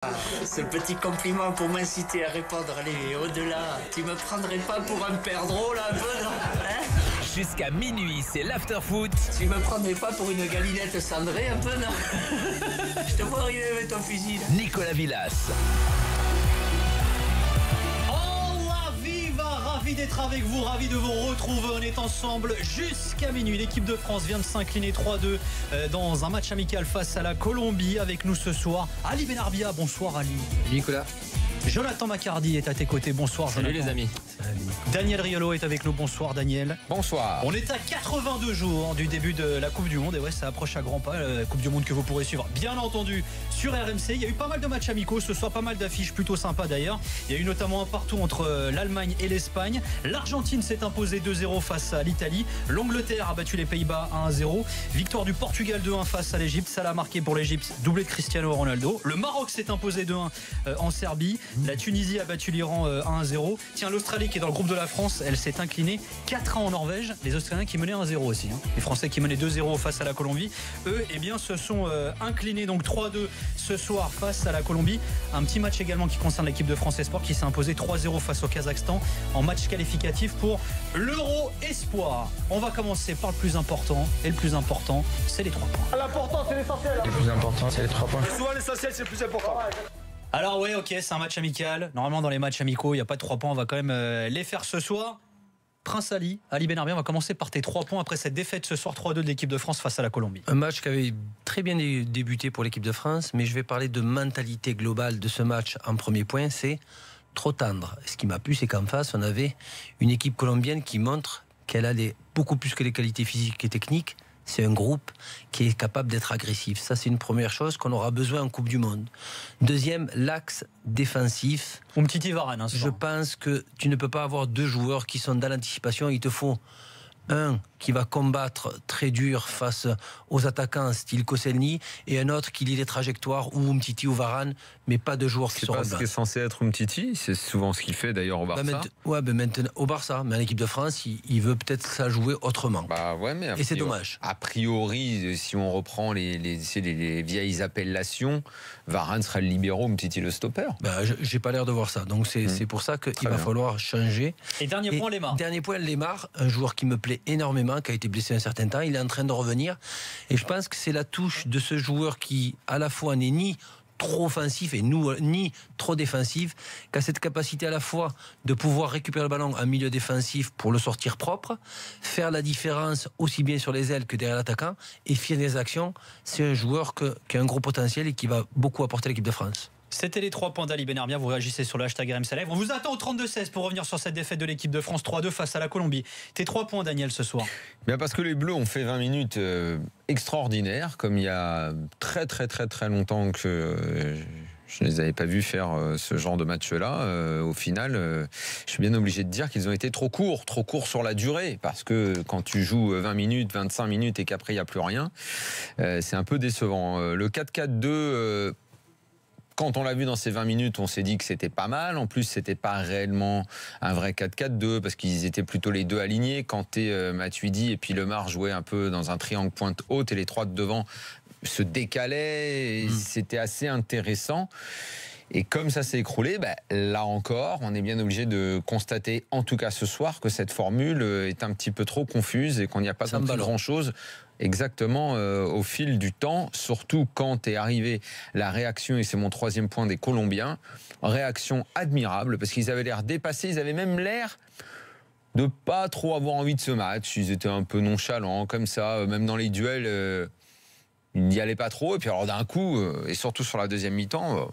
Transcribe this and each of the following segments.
Ce petit compliment pour m'inciter à répondre, allez, au-delà. Tu me prendrais pas pour un père drôle un peu, non hein? Jusqu'à minuit, c'est l'after-foot. Tu me prendrais pas pour une galinette cendrée un peu, non? Je te vois arriver avec ton fusil, là. Nicolas Villas. Ravi d'être avec vous, ravi de vous retrouver. On est ensemble jusqu'à minuit. L'équipe de France vient de s'incliner 3-2 dans un match amical face à la Colombie. Avec nous ce soir, Ali Benarbia. Bonsoir Ali. Nicolas. Jonathan Macardy est à tes côtés. Bonsoir Salut Jonathan. les amis. Daniel Riolo est avec nous. Bonsoir Daniel. Bonsoir. On est à 82 jours du début de la Coupe du Monde. Et ouais, ça approche à grands pas. La Coupe du Monde que vous pourrez suivre, bien entendu, sur RMC. Il y a eu pas mal de matchs amicaux ce soir, pas mal d'affiches plutôt sympas d'ailleurs. Il y a eu notamment un partout entre l'Allemagne et l'Espagne. L'Argentine s'est imposée 2-0 face à l'Italie. L'Angleterre a battu les Pays-Bas 1-0. Victoire du Portugal 2-1 face à l'Égypte. Salah marqué pour l'Égypte, doublé de Cristiano Ronaldo. Le Maroc s'est imposé 2-1 en Serbie. La Tunisie a battu l'Iran 1-0. Tiens, l'Australie qui est dans le groupe de la France, elle s'est inclinée 4-1 en Norvège. Les Australiens qui menaient 1-0 aussi. Les Français qui menaient 2-0 face à la Colombie. Eux, eh bien, se sont inclinés donc 3-2 ce soir face à la Colombie. Un petit match également qui concerne l'équipe de France Espoir qui s'est imposée 3-0 face au Kazakhstan en match qualificatif pour l'Euro Espoir. On va commencer par le plus important. Et le plus important, c'est les 3 points. L'important, c'est l'essentiel. Le plus important, c'est les 3 points. Souvent, l'essentiel, c'est le plus important. Alors ouais, ok, c'est un match amical. Normalement, dans les matchs amicaux, il n'y a pas de 3 points. On va quand même les faire ce soir. Prince Ali Benarbia, on va commencer par tes 3 points après cette défaite ce soir 3-2 de l'équipe de France face à la Colombie. Un match qui avait très bien débuté pour l'équipe de France, mais je vais parler de mentalité globale de ce match en premier point, c'est trop tendre. Ce qui m'a plu, c'est qu'en face, on avait une équipe colombienne qui montre qu'elle a beaucoup plus que les qualités physiques et techniques. C'est un groupe qui est capable d'être agressif. Ça, c'est une première chose qu'on aura besoin en Coupe du Monde. Deuxième, l'axe défensif. Umtiti Varane. Je pense que tu ne peux pas avoir 2 joueurs qui sont dans l'anticipation. Il te faut un qui va combattre très dur face aux attaquants style Koscielny et un autre qui lit les trajectoires ou Umtiti ou Varane, mais pas de joueurs qui C'est seront pas ce qui est censé être Umtiti, c'est souvent ce qu'il fait d'ailleurs au Barça. Maintenant au Barça, mais en équipe de France, il veut peut-être ça jouer autrement. Bah ouais, mais et c'est dommage. A priori, si on reprend les vieilles appellations, Varane sera le libéro, Umtiti le stopper. J'ai pas l'air de voir ça, donc c'est pour ça qu'il va falloir changer. Et dernier point, Lemar. Dernier point, Lemar, un joueur qui me plaît énormément, qui a été blessé un certain temps, il est en train de revenir, et je pense que c'est la touche de ce joueur qui à la fois n'est ni trop offensif et ni trop défensif, qui a cette capacité à la fois de pouvoir récupérer le ballon en milieu défensif pour le sortir propre, faire la différence aussi bien sur les ailes que derrière l'attaquant et finir les actions. C'est un joueur qui a un gros potentiel et qui va beaucoup apporter à l'équipe de France. C'était les 3 points d'Ali Benarbia. Vous réagissez sur le hashtag RMC Live. On vous attend au 32-16 pour revenir sur cette défaite de l'équipe de France 3-2 face à la Colombie. Tes 3 points, Daniel, ce soir. Bien parce que les Bleus ont fait 20 minutes extraordinaires, comme il y a très longtemps que je ne les avais pas vus faire ce genre de match-là. Au final, je suis bien obligé de dire qu'ils ont été trop courts sur la durée, parce que quand tu joues 20 minutes, 25 minutes et qu'après il n'y a plus rien, c'est un peu décevant. Le 4-4-2... Quand on l'a vu dans ces 20 minutes, on s'est dit que c'était pas mal. En plus, c'était pas réellement un vrai 4-4-2 parce qu'ils étaient plutôt les deux alignés. Kanté, Matuidi et puis Lemar jouaient un peu dans un triangle pointe haute et les 3 de devant se décalaient. Et c'était assez intéressant. Et comme ça s'est écroulé, là encore, on est bien obligé de constater, en tout cas ce soir, que cette formule est un petit peu trop confuse et qu'on n'y a pas compris grand-chose. Exactement, au fil du temps, surtout quand est arrivée la réaction, et c'est mon 3e point, des Colombiens. Réaction admirable, parce qu'ils avaient l'air dépassés, ils avaient même l'air de pas trop avoir envie de ce match. Ils étaient un peu nonchalants, comme ça, même dans les duels, ils n'y allaient pas trop. Et puis alors d'un coup, et surtout sur la deuxième mi-temps,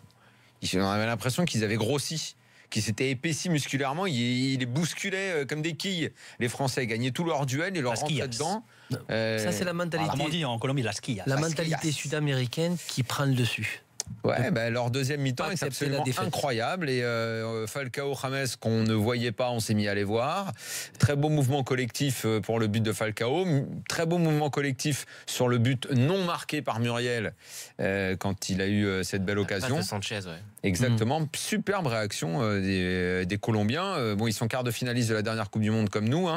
on avait l'impression qu'ils avaient grossi, qui s'étaient épaissis musculairement, ils les bousculaient comme des quilles. Les Français gagnaient tous leurs duels et leur rentraient dedans. Ça, c'est la mentalité. Comment on dit en Colombie, la mentalité sud-américaine qui prend le dessus. Ouais, leur deuxième mi-temps est absolument incroyable. Et Falcao, James, qu'on ne voyait pas, on s'est mis à les voir. Très beau mouvement collectif pour le but de Falcao. Très beau mouvement collectif sur le but non marqué par Muriel quand il a eu cette belle occasion. Passe de Sanchez, ouais. Exactement. Superbe réaction des Colombiens. Bon, ils sont quart de finalistes de la dernière Coupe du Monde comme nous.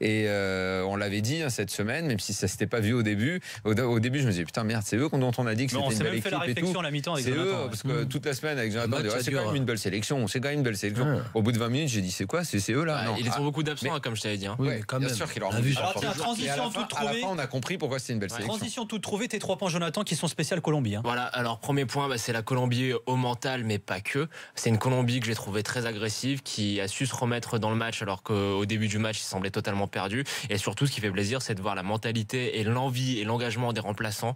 Et on l'avait dit cette semaine, même si ça ne s'était pas vu au début. Au début, je me disais, putain, merde, c'est eux dont on a dit que c'était une belle équipe et tout. À la mi-temps mi-temps avec C'est Jonathan, eux, ouais. parce que toute la semaine avec Jonathan, match, ça c'est dure. quand même une belle sélection. C'est quand même une belle sélection. Ouais. Au bout de 20 minutes, j'ai dit c'est quoi? C'est eux là. Ouais, Non. ils ont beaucoup d'absents, mais- hein, comme je t'avais dit. Hein. Oui, Ouais, mais quand bien même. sûr qu'il leur On a ont vu dit. ça. Alors, tiens, Et à la transition fin- toute à la trouvée. fin, on a compris pourquoi c'était une belle sélection. Transition toute trouvée, tes 3 points, Jonathan, qui sont spéciales Colombie. Hein. Voilà, alors premier point, c'est la Colombie au mental, mais pas que. C'est une Colombie que j'ai trouvée très agressive, qui a su se remettre dans le match alors qu'au début du match, il semblait totalement perdu. Et surtout, ce qui fait plaisir, c'est de voir la mentalité et l'envie et l'engagement des remplaçants.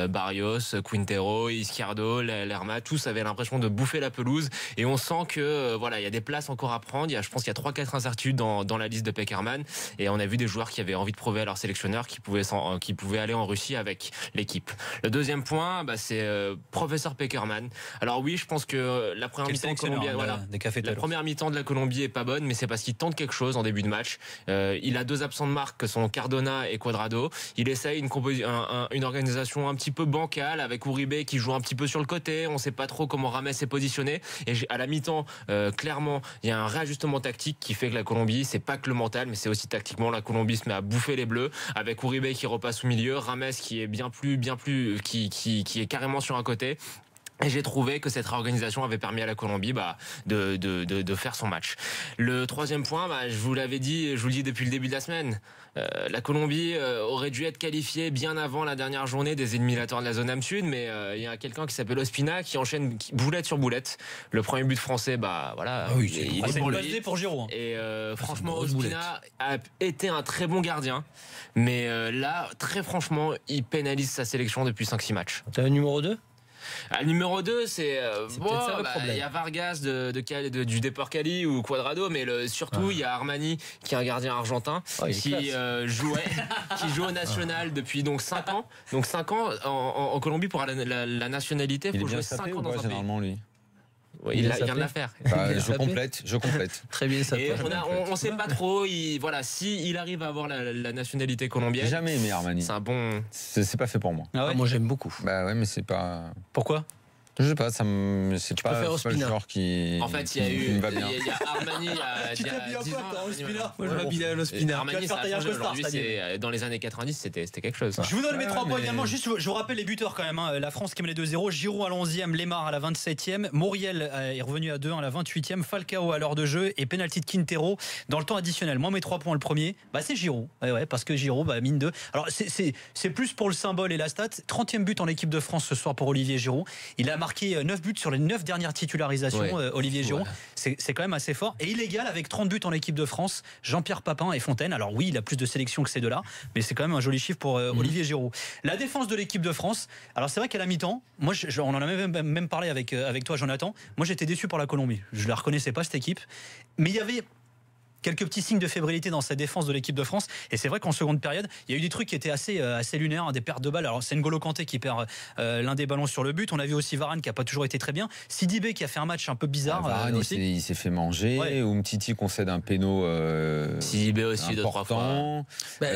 Barrios, Quintero, Izquierdo, Lerma, tous avaient l'impression de bouffer la pelouse. Et on sent que voilà, il y a des places encore à prendre. Je pense qu'il y a 3-4 incertitudes dans la liste de Pekerman. Et on a vu des joueurs qui avaient envie de prouver à leur sélectionneur qui pouvaient aller en Russie avec l'équipe. Le deuxième point, c'est professeur Pekerman. Alors oui, je pense que la première Quel mi-temps sélectionneur, colombienne, hein, voilà. des cafés La première mi-temps de la Colombie est pas bonne, mais c'est parce qu'il tente quelque chose en début de match. Il a 2 absents de marque que sont Cardona et Cuadrado. Il essaye une organisation un petit peu bancale avec Uribe qui joue un petit peu sur le côté. On sait pas trop comment Rames est positionné. Et à la mi-temps, clairement, il y a un réajustement tactique qui fait que la Colombie, c'est pas que le mental, mais c'est aussi tactiquement. La Colombie se met à bouffer les Bleus avec Uribe qui repasse au milieu, Rames qui est bien plus, qui est carrément sur un côté. Et j'ai trouvé que cette réorganisation avait permis à la Colombie de faire son match. Le troisième point, je vous l'avais dit, je vous le dis depuis le début de la semaine, la Colombie aurait dû être qualifiée bien avant la dernière journée des éliminatoires de la zone Am Sud, mais il y a quelqu'un qui s'appelle Ospina qui enchaîne boulette sur boulette. Le premier but français, voilà, Ah oui, il C'est est pour une lui. base D pour Giroud. Hein. Et franchement, une grosse Ospina a été un très bon gardien, mais là, très franchement, il pénalise sa sélection depuis 5-6 matchs. T'as un numéro 2? Le numéro 2, c'est peut-être ça le problème. il y a Vargas du Depor Cali ou Cuadrado, mais surtout il y a Armani qui est un gardien argentin Oh, il est qui joue au national depuis donc 5 ans. Donc 5 ans en Colombie pour la nationalité, il Il est faut bien jouer 5 sapé ans ou dans pas un pays. généralement lui? Ouais, Il il est vient de la sapé. faire. Il est Je sapé. complète. Très bien, ça Et peut. on sait pas trop. Si il arrive à avoir la nationalité J'ai colombienne, jamais aimé Armani. c'est un bon. C'est pas fait pour moi. Ah ouais. Moi, j'aime beaucoup. Bah ouais, mais c'est pas. Pourquoi? Je sais pas, c'est pas préfères le Ospina. genre qui. En fait, il y a qui eu me va bien. il y a Armani il y a 10 ans. Moi, je m'habille à Et l'Ospina. Armani, Tu vas ça te a faire tailler un changé. costard, Aujourd'hui, c'est-à-dire. dans les années 90, c'était quelque chose. Je vous donne mes 3 points mais- également. Juste, je vous rappelle les buteurs quand même. Hein. La France qui menait 2-0. Giroud à l'11e, Lemar à la 27e. Moriel est revenu à 2 à la 28e. Falcao à l'heure de jeu et penalty de Quintero dans le temps additionnel. Moi, mes 3 points, le premier, c'est Giroud. Ouais, parce que Giroud, mine 2. Alors, c'est plus pour le symbole et la stat. 30e but en équipe de France ce soir pour Olivier Giroud. Il a marqué 9 buts sur les 9 dernières titularisations, Ouais. Olivier Giroud. Voilà. C'est quand même assez fort. Et illégal avec 30 buts en équipe de France, Jean-Pierre Papin et Fontaine. Alors oui, il a plus de sélections que ces deux-là, mais c'est quand même un joli chiffre pour Olivier Giroud. La défense de l'équipe de France. Alors c'est vrai qu'à la mi-temps, moi, on en a même parlé avec toi, Jonathan. Moi, j'étais déçu pour la Colombie. Je la reconnaissais pas, cette équipe. Mais il y avait quelques petits signes de fébrilité dans cette défense de l'équipe de France. Et c'est vrai qu'en seconde période, il y a eu des trucs qui étaient assez lunaires, des pertes de balles. Alors c'est N'Golo Kanté qui perd l'un des ballons sur le but. On a vu aussi Varane qui a pas toujours été très bien. Sidibé qui a fait un match un peu bizarre. Varane, aussi. il s'est fait manger. Ouais. Umtiti concède un péno Sidibé aussi 2-3 fois. important.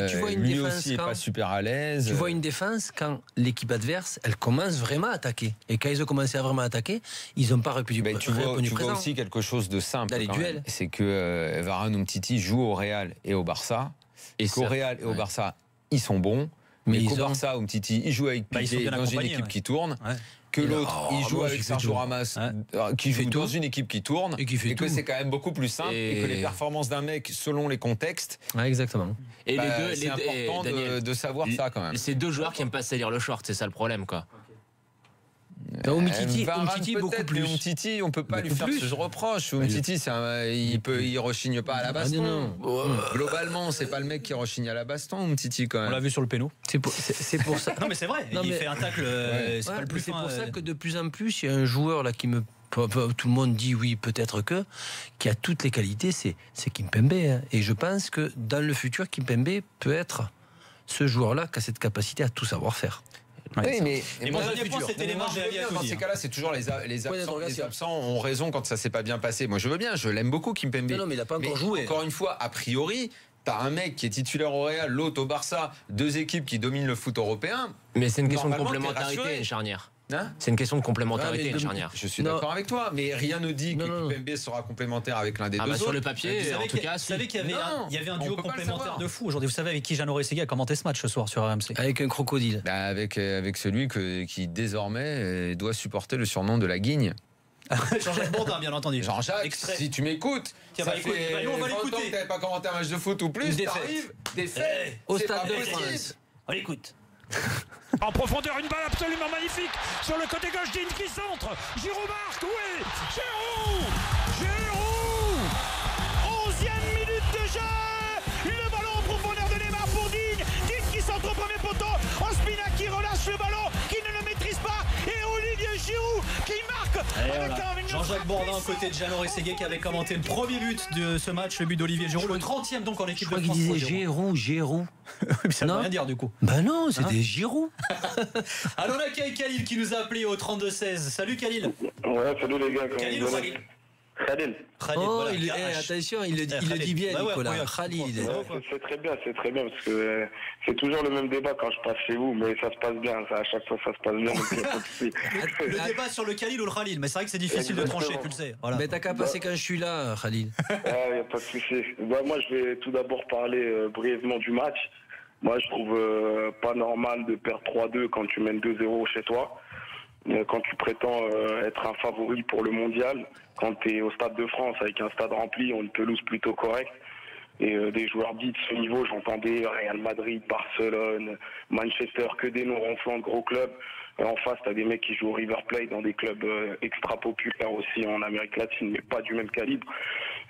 Tu vois une Lui défense aussi est quand- pas super à l'aise. Tu vois une défense quand l'équipe adverse, elle commence vraiment à attaquer. Et quand ils ont commencé à vraiment attaquer, ils n'ont pas répondu Ben, tu vois présent. aussi quelque chose de simple. Dans les quand duels. même. C'est que Varane Umtiti jouent au Real et au Barça. Et Qu'au ça- Real et au ouais. Barça, ils sont bons. Mais Mais qu'au ils ont- Barça, Umtiti, il joue avec Ils sont Piqué bien dans une accompagnés, équipe ouais. qui tourne. Ouais. Que Et l'autre, il joue moi, avec il fait Sergio tout. Ramas, Ouais. qui Il fait joue dans tout. une équipe qui tourne. Et qui fait que tout. c'est quand même beaucoup plus simple. Et, Et- que les performances d'un mec, selon les contextes, Ouais, exactement. Et bah, les deux, c'est important Daniel, de savoir ça quand même. c'est deux joueurs qui aiment pas salir le short, c'est ça le problème, quoi. Umtiti, Varane Umtiti beaucoup peut-être, mais plus. Umtiti, on peut pas lui Beaucoup faire plus. ce reproche. Umtiti, il rechigne pas à la baston. non. Globalement, c'est pas le mec qui rechigne à la baston, Umtiti quand On l'a même. vu sur le péno. C'est pour ça. Non mais c'est vrai. Non, il mais- fait un tacle. C'est pas le plus c'est fin, pour ça que de plus en plus, il y a un joueur là qui me. Tout le monde dit oui, peut-être que, qui a toutes les qualités, c'est Kimpembe. Hein. Et je pense que dans le futur, Kimpembe peut être ce joueur-là qui a cette capacité à tout savoir faire. Ouais, Oui, ça. mais Et moi, dernier point, c'était les marges de la vie à dans tout ces dire. cas-là, c'est toujours les d'interrogation. absents ont raison quand ça s'est pas bien passé. Moi, je veux bien, je l'aime beaucoup, Kimpembe. Non, mais il n'a pas encore Mais joué. Encore une fois, a priori, t'as un mec qui est titulaire au Real, l'autre au Barça, deux équipes qui dominent le foot européen. Mais c'est une question de Normalement, t'es complémentarité, rassuré. une charnière. Hein C'est une question de complémentarité, Ouais, mais une charnière. Je suis Non. d'accord avec toi, mais rien ne dit que Non. Kimpembe sera complémentaire avec l'un des deux Sur autres. le papier, en tout cas, Vous savez qu'il y avait, Non, il y avait un on duo peut pas le complémentaire savoir. de fou aujourd'hui. Vous savez avec qui Jeannot Rességuier a commenté ce match ce soir sur RMC. Avec un crocodile. Bah, avec celui qui désormais doit supporter le surnom de la guigne. Jean-Jacques Bourdin, bien entendu. Jean-Jacques, Extrait. si tu m'écoutes, Tiens, ça bah, écoute, fait bah, nous, on va 20 ans l'écouter. que t'avais pas commenté un match de foot ou plus, Une défaite. t'arrives, défaite, Au c'est Stade pas de possible. France. On l'écoute. En profondeur, une balle absolument magnifique sur le côté gauche, Digne qui centre. Giroud marque, oui. Giroud 11e minute de jeu. Le ballon en profondeur de Neymar pour Digne. Digne qui centre au premier poteau. Ospina qui relâche le ballon, qui ne le maîtrise pas. Et Olivier Giroud qui marque. Jean-Jacques Bourdin aux côtés de Jeannot Rességuier qui avait commenté le premier but de ce match, le but d'Olivier Giroud, le 30e donc en Je équipe crois de qu'il France. disait Giroud. Ça ne veut Non. rien dire du coup. Ben non, c'était Giroud. Alors on accueille Khalil qui nous a appelé au 32-16. Salut Khalil. Ouais, salut les gars. comment Khalil vous ou allez Khalil Khalil. Khalil, Oh, voilà, il, KH. attention, il le Khalil. dit bien, Ouais, ouais, Nicolas. ouais, Khalil. Ouais, c'est très bien parce que c'est toujours le même débat quand je passe chez vous, mais ça se passe bien. À chaque fois, ça se passe bien. Donc, y a pas de souci. Le débat sur le Khalil ou le Khalil, mais c'est vrai que c'est difficile de trancher, tu le sais. Voilà. Mais t'as qu'à passer quand je suis là, Khalil. Ah, y a pas de souci. Bah, moi, je vais tout d'abord parler brièvement du match. Moi, je trouve pas normal de perdre 3-2 quand tu mènes 2-0 chez toi. Quand tu prétends être un favori pour le mondial, quand tu es au Stade de France avec un stade rempli, on une pelouse plutôt correcte, et des joueurs dits de ce niveau, j'entendais Real Madrid, Barcelone, Manchester, que des noms ronflants de gros clubs. En face, tu as des mecs qui jouent au River Plate dans des clubs extra populaires aussi en Amérique latine, mais pas du même calibre,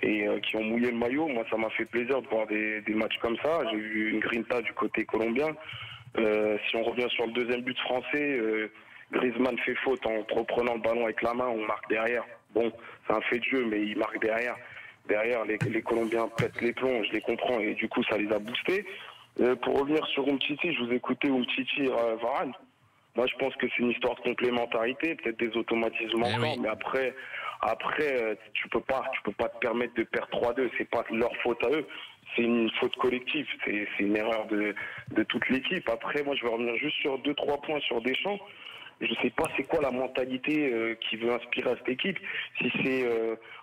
et qui ont mouillé le maillot. Moi, ça m'a fait plaisir de voir des matchs comme ça. J'ai vu une grinta du côté colombien. Si on revient sur le deuxième but français, Griezmann fait faute en reprenant le ballon avec la main, on marque derrière. Bon, c'est un fait de jeu, mais il marque derrière. Derrière, les Colombiens pètent les plombs, je les comprends, et du coup, ça les a boostés. Pour revenir sur Umtiti, je vous écoutais Umtiti Varane. Moi, je pense que c'est une histoire de complémentarité, peut-être des automatismes manquants, mais après, tu peux pas te permettre de perdre 3-2. C'est pas leur faute à eux. C'est une faute collective. C'est une erreur de toute l'équipe. Après, moi, je vais revenir juste sur 2-3 points sur Deschamps. Je sais pas c'est quoi la mentalité qui veut inspirer à cette équipe. Si c'est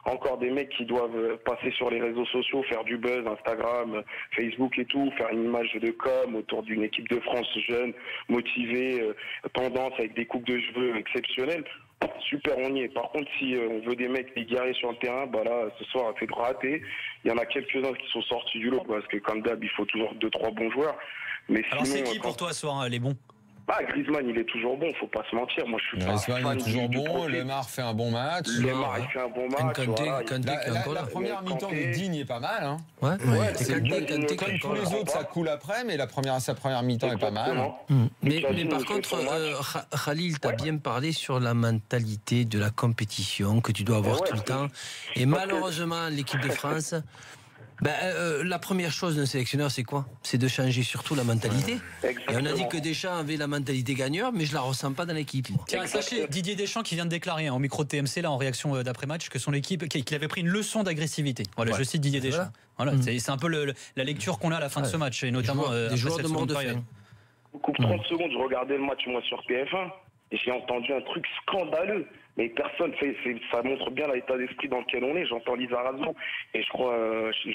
encore des mecs qui doivent passer sur les réseaux sociaux, faire du buzz, Instagram, Facebook et tout, faire une image de com autour d'une équipe de France jeune, motivée, tendance avec des coupes de cheveux exceptionnelles. Super, on y est. Par contre, si on veut des mecs égarés sur le terrain, bah là, ce soir, c'est raté. Il y en a quelques-uns qui sont sortis du lot parce que, comme d'hab, il faut toujours 2-3 bons joueurs. Mais Alors sinon, c'est qui pour toi ce soir les bons? Griezmann, il est toujours bon, faut pas se mentir. Moi, je suis pas Griezmann fan est toujours du bon, profil. Lemar fait un bon match. Lemar, il fait un bon match. Voilà. La première mi-temps de Digne est pas mal. Hein. Ouais, c'est Kanté, Comme tous les autres, ça coule après, mais sa première mi-temps est pas mal. Mais par contre, Khalil, tu as bien parlé sur la mentalité de la compétition que tu dois avoir tout le temps. Et malheureusement, l'équipe de France, la première chose d'un sélectionneur, c'est quoi? C'est de changer surtout la mentalité. Et on a dit que Deschamps avait la mentalité gagneur, mais je la ressens pas dans l'équipe. Tiens, sachez, Didier Deschamps qui vient de déclarer au micro de TMC là en réaction d'après-match que son équipe qu'il avait pris une leçon d'agressivité. Voilà, je cite Didier Deschamps. Voilà, c'est un peu la lecture qu'on a à la fin de ce match, et notamment des joueurs de mort de faim. Coupe 30 secondes, je regardais le match moi sur TF1 et j'ai entendu un truc scandaleux. Mais personne ça montre bien l'état d'esprit dans lequel on est. J'entends Lisa Razou et je crois,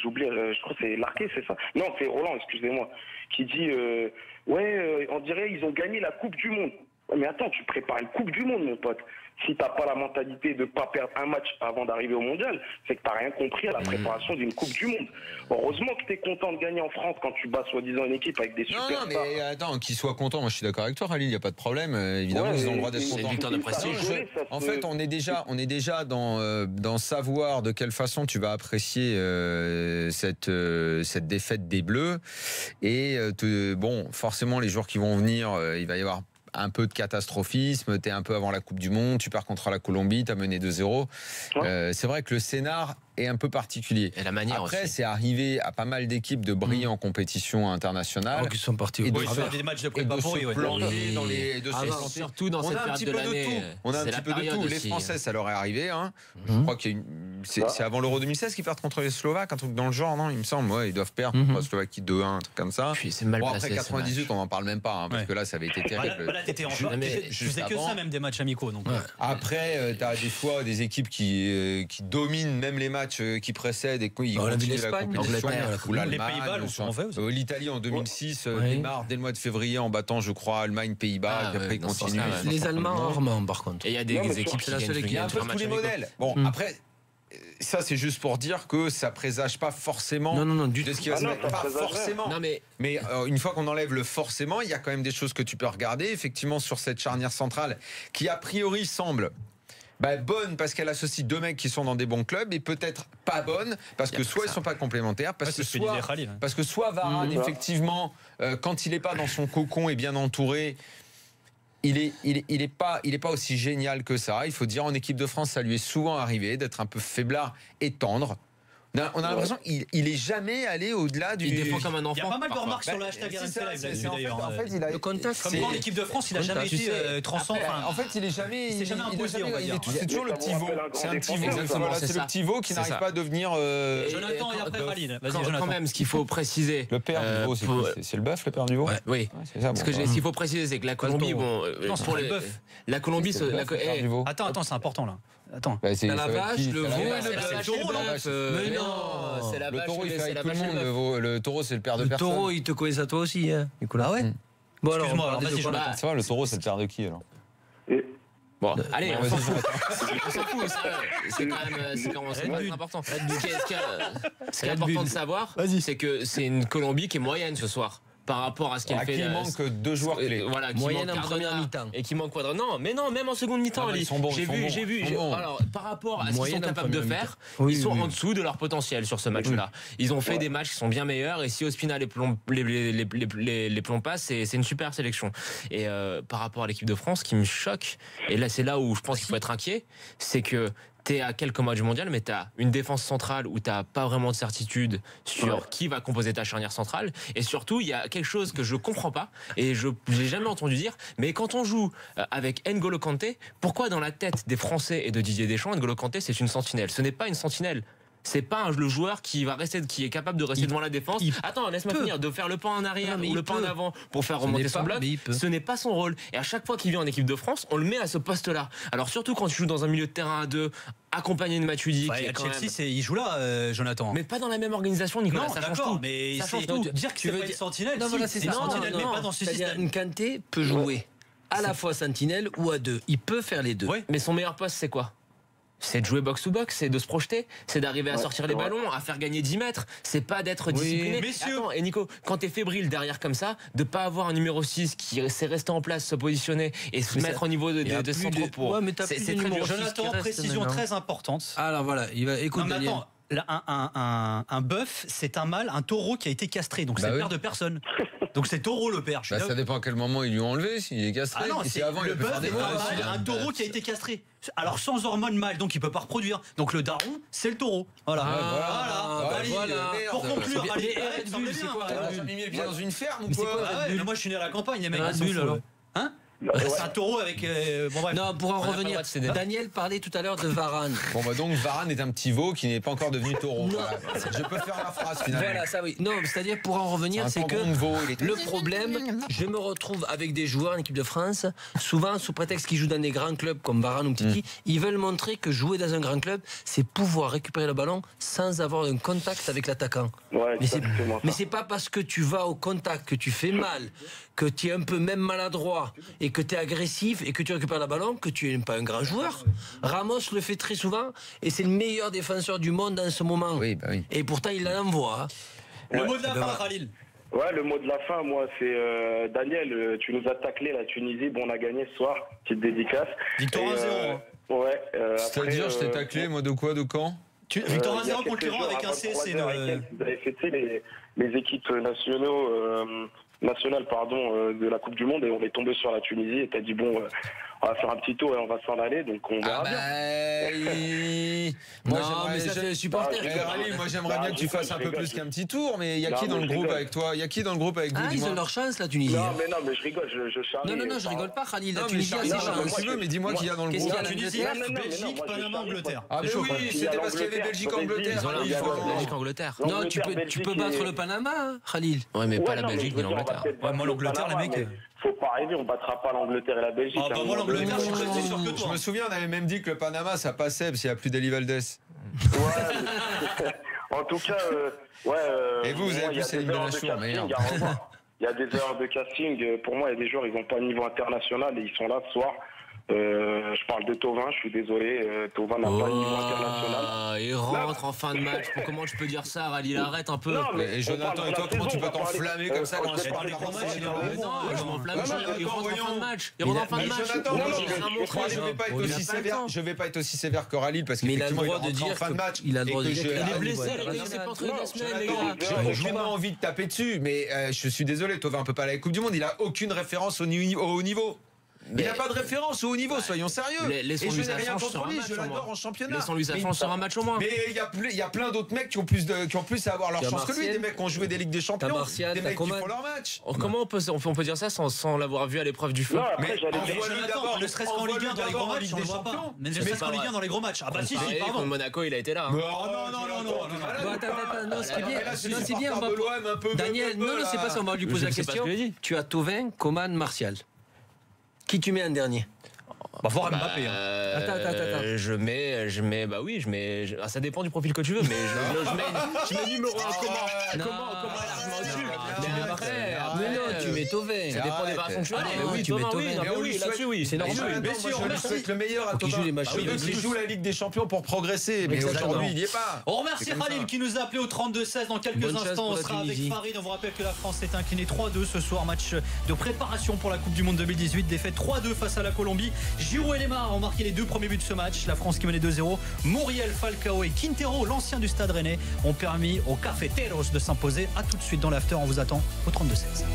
j'oublie, je crois que c'est Larquet, c'est ça? Non, c'est Roland, excusez-moi, qui dit on dirait ils ont gagné la Coupe du Monde. Mais attends, tu prépares une Coupe du Monde, mon pote. Si t'as pas la mentalité de pas perdre un match avant d'arriver au mondial, c'est que t'as rien compris à la préparation d'une Coupe du Monde. Heureusement que t'es content de gagner en France quand tu bats soi-disant une équipe avec des superstars. Non, mais attends, qu'ils soient contents, moi je suis d'accord avec toi, Khalil, il n'y a pas de problème. Évidemment, ils ont le droit d'être contents. une victoire de prestige. En fait, on est déjà dans savoir de quelle façon tu vas apprécier cette défaite des Bleus. Et forcément, les jours qui vont venir, il va y avoir un peu de catastrophisme, t'es un peu avant la Coupe du Monde, tu perds contre la Colombie, t'as mené 2-0. C'est vrai que le scénar est un peu particulier. Et la manière Après, aussi. c'est arrivé à pas mal d'équipes de briller en compétition internationale. Qui sont partis. Et de Oui, faire- des matchs de et prépa de pourris, se ouais. planter dans les, de se Et planter. surtout dans On cette a un période petit de peu de l'année. tout. On a un c'est petit la peu de période tout. Les aussi. Français, ça leur est arrivé. Hein. Je crois qu'il y a c'est avant l'Euro 2016 qu'ils perdent contre les Slovaques, un truc dans le genre, non? Il me semble. Ouais, ils doivent perdre contre la Slovaquie 2-1, un truc comme ça. Puis c'est mal Bon, placé. après ce 98, match. on n'en parle même pas, hein, parce Ouais. que là, ça avait été terrible. Là, t'étais en Je- mais tu faisais que juste ça, avant. même des matchs amicaux. Donc, Après, tu as des fois des équipes qui dominent même les matchs qui précèdent et qui On a vu continuent la l'Espagne, compétition. l'Angleterre, Ou les l'Allemagne. Pays-Bas l'ont souvent fait aussi. L'Italie en 2006 Ouais. démarre dès le mois de février en battant, je crois, Allemagne, Pays-Bas, Ah, et puis après ouais, ils dans ce continuent. sens-là, ouais. Les Allemands rarement, par contre. Et il y a des Non, mais équipes qui c'est la gagnent seule qui équipe. Il y a un gagnent peu sur tous match les amicaux. modèles. Bon, après, ça c'est juste pour dire que ça présage pas forcément Non, du de tout. ce qui va se Ah non, mettre. ça Pas présage rien. forcément. Non mais Mais une fois qu'on enlève le forcément, il y a quand même des choses que tu peux regarder. Effectivement, sur cette charnière centrale qui a priori semble bonne parce qu'elle associe deux mecs qui sont dans des bons clubs et peut-être pas bonne parce que soit ils sont pas complémentaires, parce que soit Varane effectivement quand il est pas dans son cocon et bien entouré, il est pas aussi génial que ça. Il faut dire, en équipe de France, ça lui est souvent arrivé d'être un peu faiblard et tendre. On a l'impression qu'il est jamais allé au-delà du. il défend comme un Il y a enfant. pas mal de parfois. remarques sur le hashtag c'est RMC ça, Live c'est- là-dessus c'est en fait- d'ailleurs. en fait, il a- Le contact, Comme c'est- dans l'équipe de France, il a jamais Tu été sais, transcendant. Après, en fait, il est jamais. il s'est jamais imposé, on va dire. C'est toujours le Ça vous petit veau. rappelle un grand C'est un petit veau. défenseur, exactement, Voilà, c'est c'est le ça. petit veau qui C'est n'arrive ça. pas à devenir. Jonathan et après Khalil. Vas-y, Quand Jonathan. même, ce qu'il faut préciser. Le père du veau, c'est pour- qui C'est le bœuf, le père du veau. Ouais. Oui. C'est ça. Ce qu'il faut préciser, c'est que la Colombie, bon, Non, c'est pour pas le les- bœuf. la Colombie, C'est le bœuf, le père du veau. Attends, c'est important là. Attends. Bah, c'est T'as la ça va être vache, qui le C'est la veau et vache, le c'est la bœuf. vache, Le c'est le taureau, bœuf. Mais mais non. c'est la Le vache, taureau, il fait c'est avec la tout le vache et monde. le bœuf. Le taureau, c'est le père de Le personne. taureau, il te connaît à toi aussi, hein, Nicolas. Ah ouais Bon, alors, Excuse-moi, on parle vas-y, de quoi, Jonathan. là Ça va, le taureau, c'est le père de qui alors Et- Bon, allez, on Vas-y, s'en fout. On s'en fout, c'est quand même important. Ce qui est important de savoir, c'est que c'est une Colombie qui est moyenne ce soir par rapport à ce qu'elle À fait. qui il manque deux joueurs clés. Voilà, qui Moyenne manque en première Cardona mi-temps. et qui manque Quadrado. Non, mais non, même en seconde mi-temps, Ah bah, Ali. ils sont bons, j'ai ils sont vu, bons, j'ai vu. ils sont bons. Alors, par rapport à ce qu'ils Moyenne sont en capables de première faire, mi-temps. ils sont Oui. en dessous de leur potentiel sur ce match-là. Ils ont fait des matchs qui sont bien meilleurs et si Ospina les plombe pas, c'est une super sélection. Et par rapport à l'équipe de France, ce qui me choque, et là c'est là où je pense qu'il faut être inquiet, c'est que t'es à quelques mois du mondial, mais t'as une défense centrale où t'as pas vraiment de certitude sur qui va composer ta charnière centrale. Et surtout, il y a quelque chose que je comprends pas et je l'ai jamais entendu dire. Mais quand on joue avec N'Golo Kanté, pourquoi dans la tête des Français et de Didier Deschamps, N'Golo Kanté c'est une sentinelle? Ce n'est pas une sentinelle. C'est pas le joueur qui est capable de rester devant la défense. Attends, laisse-moi finir, de faire le pas en arrière Non, mais ou le il pas en peut. avant pour faire Ce remonter n'est son pas, bloc. mais il peut. Ce n'est pas son rôle. Et à chaque fois qu'il vient en équipe de France, on le met à ce poste-là. Alors surtout quand tu joues dans un milieu de terrain à deux, accompagné de Matuidi, Ouais, qui est à quand Chelsea, même... il joue là, Jonathan. Mais pas dans la même organisation, Nicolas. Non, Ça change d'accord, tout. mais Ça change c'est tout. dire que Tu c'est veux pas une dire- sentinelle. Non, si, voilà, c'est c'est ça. une sentinelle, mais Non, pas dans ce c'est-à-dire système. une Kanté peut jouer à la fois sentinelle ou à deux. Il peut faire les deux. Ouais. Mais son meilleur poste, c'est quoi? C'est de jouer box-to-box, c'est de se projeter, c'est d'arriver à sortir les c'est vrai. ballons, à faire gagner 10 mètres. C'est pas d'être discipliné. messieurs. Attends, et Nico, quand t'es fébrile derrière comme ça, de pas avoir un numéro 6 qui sait rester en place, se positionner et se Mais mettre ça- au niveau il y a de plus centraux de- pour. Ouais, mais t'as c'est plus c'est de très numéro dur. 6 Jonathan, qui reste précision maintenant. très importante. Alors voilà, il va écoute Non, mais Daniel. attends, là, un bœuf, c'est un mâle, un taureau qui a été castré. Donc Bah c'est le oui. père de personne. Donc c'est taureau le père. Je suis Ça là- dépend à quel moment ils lui ont enlevé, s'il est castré. Ah non, Et si c'est avant, il le a pu faire bœuf des est un mots, mâle, c'est un taureau qui a été castré. Alors sans hormones mâles, donc il peut pas reproduire. Donc le daron, c'est le taureau. Voilà. bah Allez, voilà. pour conclure, C'est allez, bien. allez, Red semblait Bull, c'est bien, quoi, hein. Red Bull J'ai mis les pieds dans une ferme ou Mais c'est quoi quoi, Ah ouais, mais moi je suis né à la campagne, les mecs. Ah, ils s'en nul, foutent. alors. Hein Bah, ouais. C'est un taureau avec. Bon bref. Non, pour en On a pas le revenir, droit de céder. Daniel parlait tout à l'heure de Varane. Bon, bah donc Varane est un petit veau qui n'est pas encore devenu taureau. Non. Voilà. Je peux faire la phrase finalement. Voilà, ça oui. Non, c'est-à-dire pour en revenir, c'est que tendon de veau, il est- le problème, je me retrouve avec des joueurs en équipe de France, souvent sous prétexte qu'ils jouent dans des grands clubs comme Varane ou Titi, ils veulent montrer que jouer dans un grand club, c'est pouvoir récupérer le ballon sans avoir un contact avec l'attaquant. Ouais, Mais c'est, exactement ça. mais c'est pas parce que tu vas au contact que tu fais mal, que tu es un peu même maladroit et que tu es agressif et que tu récupères le ballon que tu n'es pas un grand joueur. Ramos le fait très souvent et c'est le meilleur défenseur du monde en ce moment. Oui, bah oui. Et pourtant il l'envoie. Hein. Le mot de la ben fin, voilà. Khalil. Ouais, le mot de la fin, moi, c'est Daniel, tu nous as taclé la Tunisie. Bon, on a gagné ce soir, petite dédicace. Victoire Et, 1-0. Ouais. C'est-à-dire, je t'ai taclé, moi de quoi, de quand Victoire il y a 1-0 contre quelques l'Iran jours, avec à un C, c'est 23 heures et une. quelques, vous avez fêté les équipes nationales de la Coupe du Monde et on est tombé sur la Tunisie et t'as dit bon, on va faire un petit tour et on va s'en aller, donc on verra bien. Mais Moi, non, mais ça fait les supporters. Khalil, moi j'aimerais bien que tu fasses un peu plus qu'un petit tour, mais il y a qui dans le groupe avec toi? Il y a qui dans le groupe avec vous? Ils ont leur chance, la Tunisie. Non, mais je rigole, je charrie. Non, je rigole pas, Khalil. La Non, mais Tunisie a ses charrie chances. comme tu veux, mais dis-moi qui y a dans le groupe. Qu'est-ce qu'il y a? Tunisie, Non, Belgique, moi, je Panama, charrie Angleterre. Ah, mais chaud, oui, parce qu'il y c'était a parce qu'il y avait l'Angleterre, Belgique-Angleterre. Ils ont Il y a Belgique-Angleterre. Non, tu peux Belgique battre et- le Panama, hein, Khalil. Ouais, mais pas la non, mais Belgique je ni veux dire, on va l'Angleterre. peut-être Ouais, moi, battre l'Angleterre, le les mecs, Panama, mais faut pas rêver, on battra pas l'Angleterre et la Belgique. Ah, bah moi, l'Angleterre, je suis resté sûr que Je toi. me souviens, on avait même dit que le Panama, ça passait parce qu'il n'y a plus d'Eli Valdés. Ouais, en tout cas, Et vous avez moi, il y a plus des erreurs de élimination, casting merde. à revoir. Il y a des erreurs de casting. Pour moi, il y a des joueurs, ils n'ont pas un niveau international et ils sont là ce soir. Je parle de Thauvin, je suis désolé. Thauvin n'a pas un niveau international. Oh, il rentre en fin de match. Comment tu peux dire ça, Rallye? Arrête un peu. Non, mais Et Jonathan, et toi, comment tu peux t'enflammer comme ça quand je c'est parle pas des les grands grands matchs, matchs? Non, je m'enflamme Non, pas. Il rentre en fin de match. Il rentre en fin de Mais match. Jonathan, Non, moi, mais je vais pas être aussi sévère. Je vais pas être aussi sévère que Khalil parce Mais il a le qu'effectivement, droit de rentre en dire fin de match. qu'il a le droit de et que dire j'ai- qu'il Il est Ah, blessé, ouais, il s'est pas entraîné Non, la semaine, les Jonathan, gars. J'ai aucunement envie de taper dessus, mais je suis désolé, Thauvin un peu pas à la Coupe du Monde, il a aucune référence au haut niveau. Il n'a pas de référence au haut niveau, soyons sérieux. Et Laissons-lui je sa n'ai rien chance contre sur un lui, match, je au moins. l'adore en championnat. Laissons-lui sa Mais- chance sur un match au moins. Mais il y a plein d'autres mecs qui ont plus à avoir leur T'as chance que lui, Martial. des mecs qui ont joué des Ligues des Champions, T'as Martial, des t'as mecs qui Coman. font leur match. Comment on peut dire ça sans l'avoir vu à l'épreuve du feu? Non, après, Mais j'allais dire. envoie-lui Jonathan, d'abord, ne serait-ce qu'en Ligue 1 dans les envoie-lui grands d'abord en match, Ligue on le des voit pas. Champions. Mais ne Mais serait-ce c'est qu'en pas Ligue 1 vrai. dans les gros matchs. Ah bah si, Pareil, pardon. contre Monaco, il a été là. hein. Non, ce qui est bien, Là, non, c'est bien, on va de l'OM un peu. Daniel, non, c'est pas ça, on va lui Mais poser je la sais pas question. ce que j'ai dit. Tu as Thauvin, Coman, Martial. Qui tu mets en dernier? Bah, voir Mbappé. hein. Attends. Je mets, bah oui, ça dépend du profil que tu veux, mais je mets numéro 1. Comment largement au-dessus. Mais après, tu mets Thauvin. ça dépend des variations que tu as. Allez, Mais oui, tu mets Thauvin, Thauvin. oui, Mais on lui là-dessus, oui. C'est normal. Mais Mais si, si, on on lui remercie. souhaite le meilleur à Faut qu'il Thauvin. joue les matchs Il veut qu'il joue la Ligue des Champions pour progresser, mais Exactement. aujourd'hui, il n'y est pas. On remercie C'est comme Khalil ça. qui nous a appelé au 32-16. Dans quelques Bonne chance instants, pour on la sera avec Tunisie. Farid. On vous rappelle que la France s'est inclinée 3-2 ce soir. Match de préparation pour la Coupe du Monde 2018. Défaite 3-2 face à la Colombie. Giroud et Lemar ont marqué les 2 premiers buts de ce match. La France qui menait 2-0. Muriel, Falcao et Quintero, l'ancien du Stade Rennais, ont permis aux Cafeteros de s'imposer. A tout de suite dans l'after. On vous attend au 32-16.